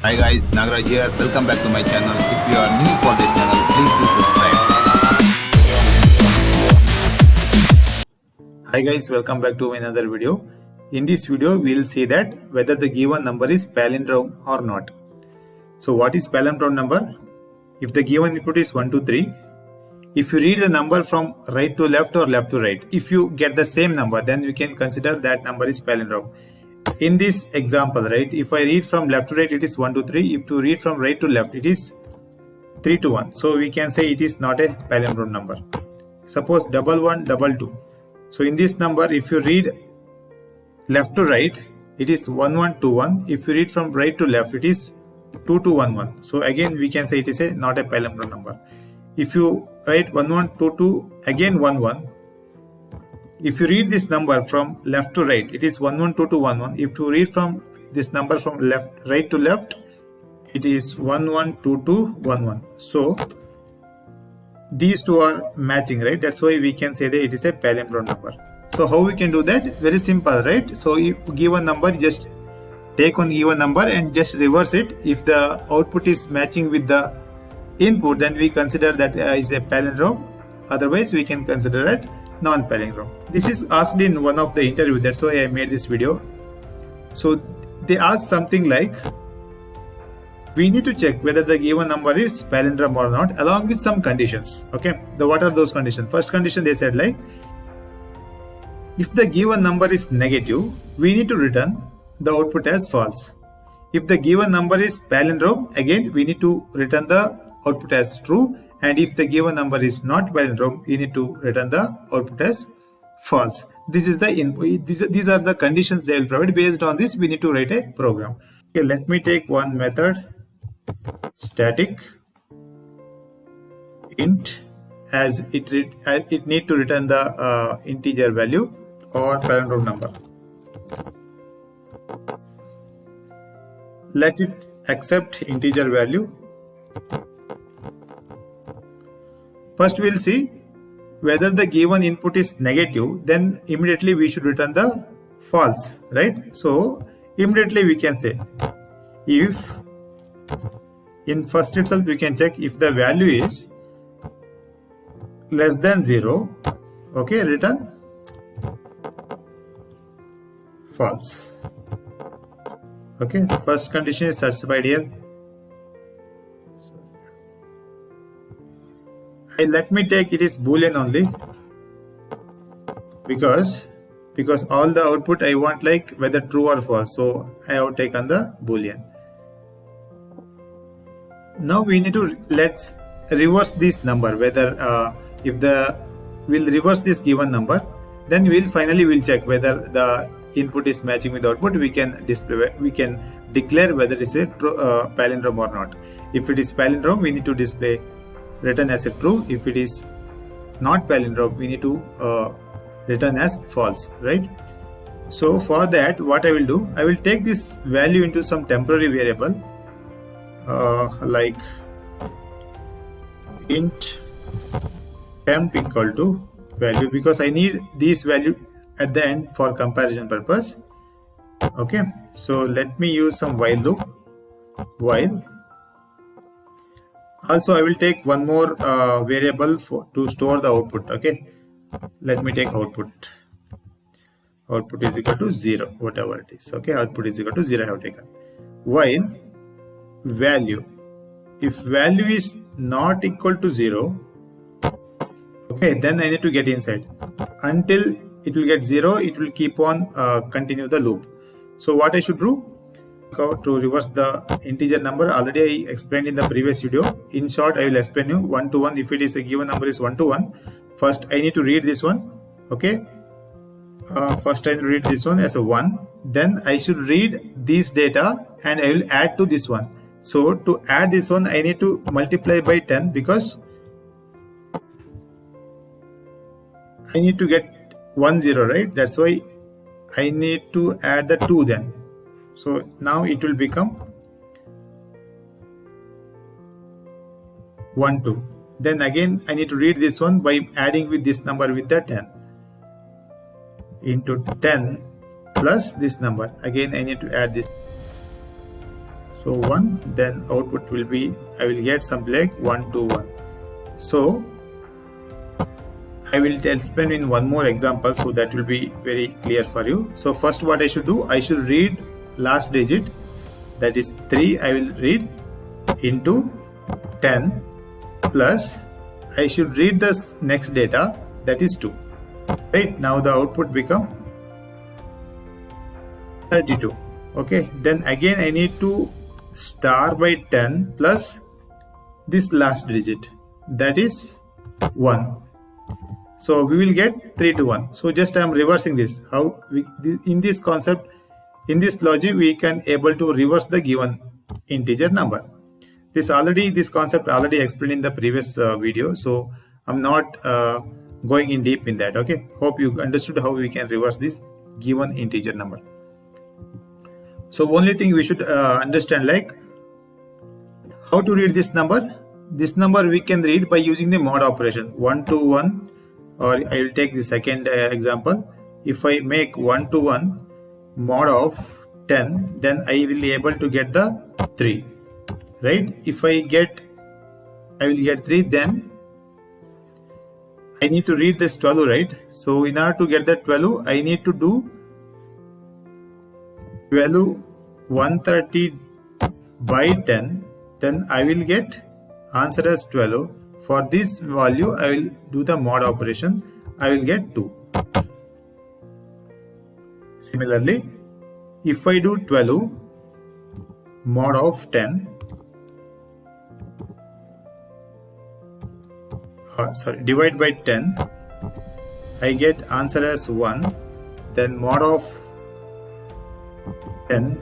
Hi guys, Nagaraj here. Welcome back to my channel. If you are new for this channel, please do subscribe. Hi guys, welcome back to another video. In this video, we will see that whether the given number is palindrome or not. So what is palindrome number? If the given input is 1, 2, 3, if you read the number from right to left or left to right, if you get the same number, then we can consider that number is palindrome. In this example, right, if I read from left to right, it is 1 to 3. If you read from right to left, it is 3 to 1. So we can say it is not a palindrome number. Suppose 1 1 2 2. So in this number, if you read left to right, it is 1 1 2 1. If you read from right to left, it is 2 2 1 1. So again, we can say it is not a palindrome number. If you write 1 1 2 2, again 1 1. If you read this number from left to right, it is 1 1 2 2 1 1. If you read from this number from right to left, it is 1 1 2 2 1 1. So these two are matching, right? That's why we can say that it is a palindrome number. So how we can do that? Very simple, right? So if given number, just take on given number and just reverse it. If the output is matching with the input, then we consider that is a palindrome. Otherwise, we can consider it non-palindrome. This is asked in one of the interview. That's why I made this video. So they asked something like, we need to check whether the given number is palindrome or not, along with some conditions. Okay, what are those conditions? First condition, they said like, if the given number is negative, we need to return the output as false. If the given number is palindrome, again we need to return the output as true. And if the given number is not palindrome, we need to return the output as false. This is the input. These are the conditions they will provide. Based on this, we need to write a program. Okay, let me take one method, static int, as it need to return the integer value or palindrome number. Let it accept integer value. First, we'll see whether the given input is negative, then immediately we should return the false, right? So immediately we can say, if in first itself we can check if the value is less than 0, okay, return false. Okay, first condition is satisfied here. Let me take it is boolean only, because all the output I want like whether true or false, so I have taken the boolean. Now we need to let's reverse this number, whether we'll reverse this given number, then we'll check whether the input is matching with the output. We can declare whether it is a palindrome or not. If it is palindrome, we need to display return as a true. If it is not palindrome, we need to return as false, right? So for that, what I will do, I will take this value into some temporary variable like int temp equal to value, because I need this value at the end for comparison purpose. Okay, so let me use some while loop. While also I will take one more variable to store the output. Okay, let me take output is equal to 0, whatever it is. Okay, output is equal to 0 I have taken. While value, if value is not equal to 0, okay, then I need to get inside. Until it will get 0, it will keep on continue the loop. So what I should do to reverse the integer number, already I explained in the previous video. In short, I will explain you 1 to 1. If it is a given number is 1 to 1, first I need to read this one. Okay, first I read this one as a 1, then I should read this data and I will add to this one. So to add this one, I need to multiply by 10, because I need to get 1 0, right? That's why I need to add the 2 then. So now it will become 1 2. Then again I need to read this one by adding with this number with the 10 into 10 plus this number. Again I need to add this. So 1, then output will be, I will get something like 1 to 1. So I will explain in one more example, so that will be very clear for you. So first what I should do, I should read last digit, that is 3, I will read into 10 plus I should read the next data, that is 2. Right, now the output become 32. Okay, then again I need to star by 10 plus this last digit, that is 1. So we will get 3 to 1. So just I am reversing this. How we, in this concept, in this logic, we can able to reverse the given integer number. This concept already explained in the previous video, so I'm not going in deep in that. Okay, hope you understood how we can reverse this given integer number. So only thing we should understand, like how to read this number. This number we can read by using the mod operation, 1 to 1, or I will take the second example. If I make 1 to 1 mod of 10, then I will be able to get the 3. Right? If I will get 3, then I need to read this 12, right? So in order to get that 12, I need to do value 130 by 10, then I will get answer as 12. For this value, I will do the mod operation, I will get 2. Similarly, if I do 12 mod of 10, divide by 10, I get answer as 1, then mod of 10,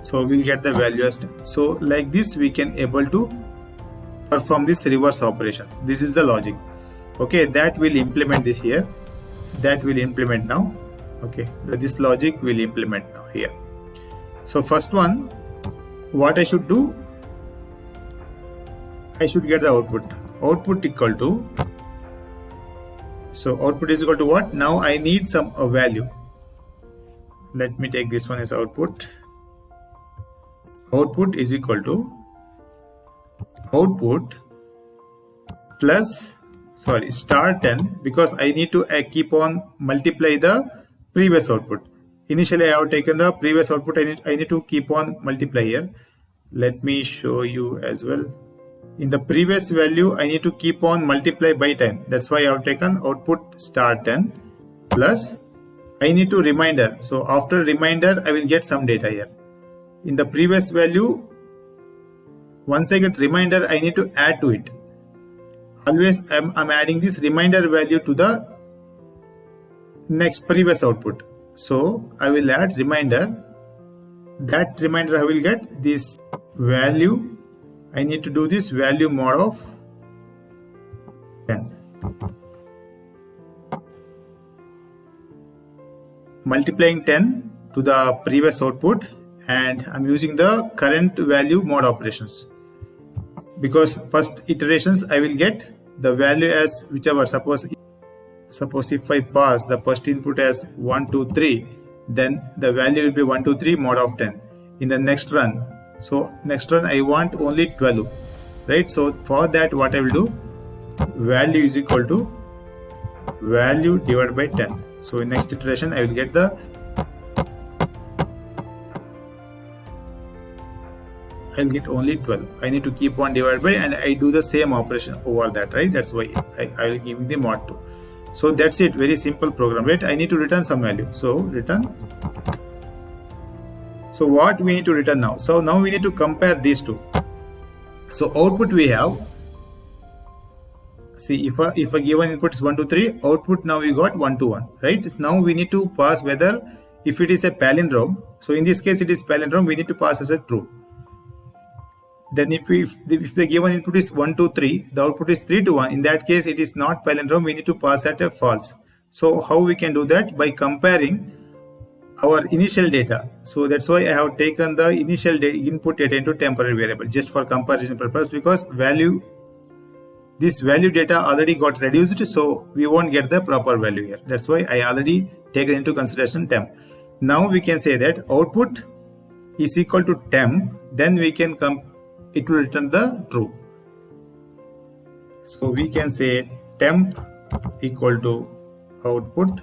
so we'll get the value as 10. So like this we can able to perform this reverse operation. This is the logic. Okay, that will implement this here, that will implement now. Okay, this logic will implement now here. So first one, what I should do, I should get the output equal to, so output is equal to what? Now I need some value. Let me take this one as output. Output is equal to output plus star 10, because I need to keep on multiply the previous output. Initially I have taken the previous output, I need to keep on multiply here. Let me show you as well. In the previous value, I need to keep on multiply by 10. That's why I have taken output star 10 plus I need to reminder. So after reminder, I will get some data here. In the previous value, once I get reminder, I need to add to it. Always I'm adding this reminder value to the next previous output. So I will add reminder. That reminder I will get this value. I need to do this value mod of 10. Multiplying 10 to the previous output, and I'm using the current value mod operations, because first iterations I will get the value as whichever. Suppose if I pass the first input as 1 2 3, then the value will be 1 2 3 mod of 10 in the next run. So next run I want only 12, right? So for that what I will do, value is equal to value divided by 10. So in next iteration I will get the I'll get only 12. I need to keep on divide by, and I do the same operation over that, right? That's why I will give the mod 2. So that's it, very simple program, right? I need to return some value. So return. So what we need to return now? So now we need to compare these two. So output we have, see if a given input is 1 2 3, output now we got 1 to 1, right? Now we need to pass whether if it is a palindrome. So in this case it is palindrome, we need to pass as a true. Then if the given input is 1 2 3, the output is 3 to 1. In that case it is not palindrome, we need to pass at a false. So how we can do that? By comparing our initial data. So that's why I have taken the initial input data into temporary variable, just for comparison purpose, because this value data already got reduced, so we won't get the proper value here. That's why I already taken into consideration temp. Now we can say that output is equal to temp, then we can it will return the true. So we can say temp equal to output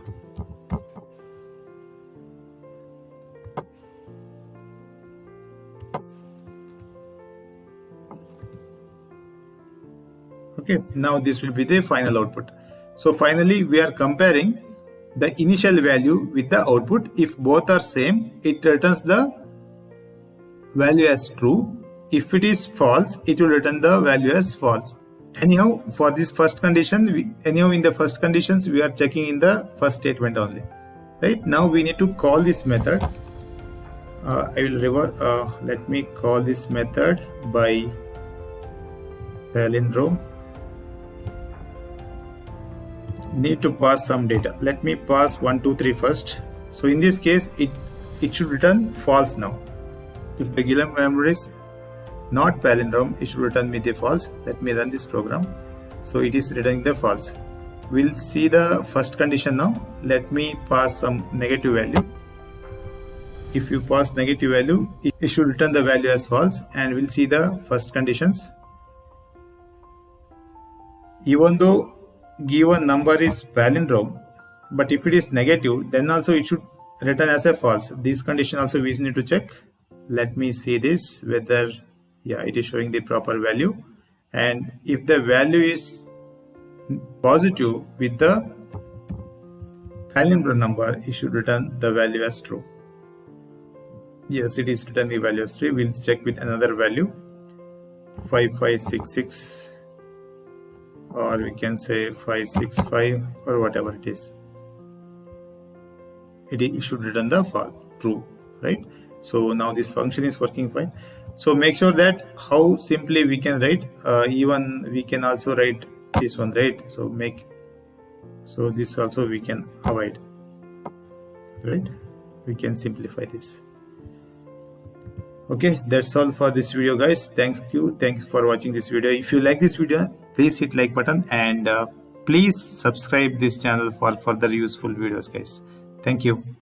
okay. Now this will be the final output. So finally we are comparing the initial value with the output. If both are same, it returns the value as true. If it is false, it will return the value as false. Anyhow, for this first condition, in the first conditions we are checking in the first statement only. Right now we need to call this method. I will revert. Let me call this method by palindrome. Need to pass some data. Let me pass 1 2 3 first. So in this case it should return false now. If the given number is not palindrome, it should return me the false. Let me run this program. So it is returning the false. We'll see the first condition now. Let me pass some negative value. If you pass negative value, it should return the value as false, and we'll see the first conditions. Even though given number is palindrome, but if it is negative, then also it should return as a false. This condition also we need to check. Let me see this, whether it is showing the proper value, and if the value is positive with the palindrome number, it should return the value as true. Yes, it is returning the value as true. We'll check with another value, 5566, or we can say 565, or whatever it is. It should return the false, true, right? So now this function is working fine. So make sure that how simply we can write. Even we can also write this one, right? So this also we can avoid, right? We can simplify this. Okay, that's all for this video, guys. Thanks for watching this video. If you like this video, please hit like button, and please subscribe this channel for further useful videos, guys. Thank you.